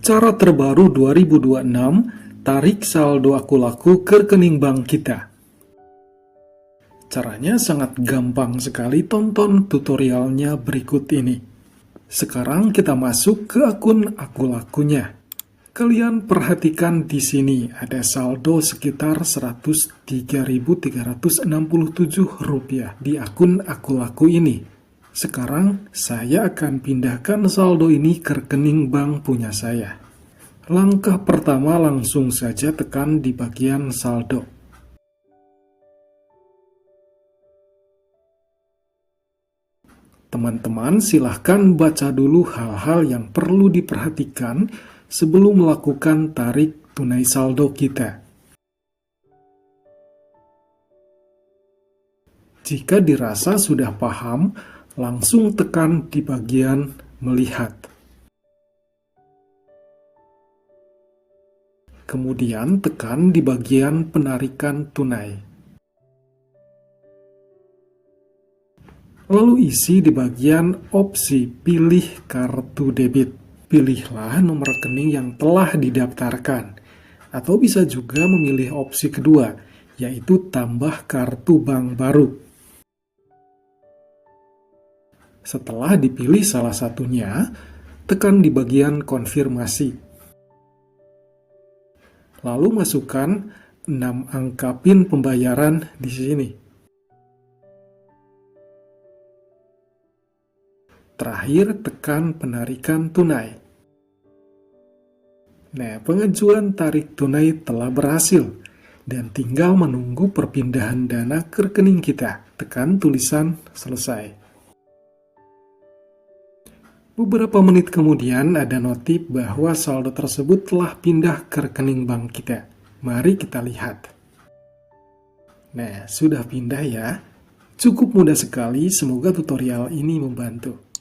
Cara terbaru 2026, tarik saldo aku laku ke rekening bank kita. Caranya sangat gampang sekali, tonton tutorialnya berikut ini. Sekarang kita masuk ke akun aku lakunya. Kalian perhatikan di sini ada saldo sekitar Rp103.367 di akun aku laku ini. Sekarang saya akan pindahkan saldo ini ke rekening bank punya saya. Langkah pertama, langsung saja tekan di bagian saldo. Teman-teman, silahkan baca dulu hal-hal yang perlu diperhatikan sebelum melakukan tarik tunai saldo kita. Jika dirasa sudah paham, langsung tekan di bagian melihat. Kemudian tekan di bagian penarikan tunai. Lalu isi di bagian opsi pilih kartu debit. Pilihlah nomor rekening yang telah didaftarkan. Atau bisa juga memilih opsi kedua, yaitu tambah kartu bank baru. Setelah dipilih salah satunya, tekan di bagian konfirmasi. Lalu masukkan 6 angka PIN pembayaran di sini. Terakhir, tekan penarikan tunai. Nah, pengajuan tarik tunai telah berhasil dan tinggal menunggu perpindahan dana ke rekening kita. Tekan tulisan selesai. Beberapa menit kemudian ada notif bahwa saldo tersebut telah pindah ke rekening bank kita. Mari kita lihat. Nah, sudah pindah ya. Cukup mudah sekali, semoga tutorial ini membantu.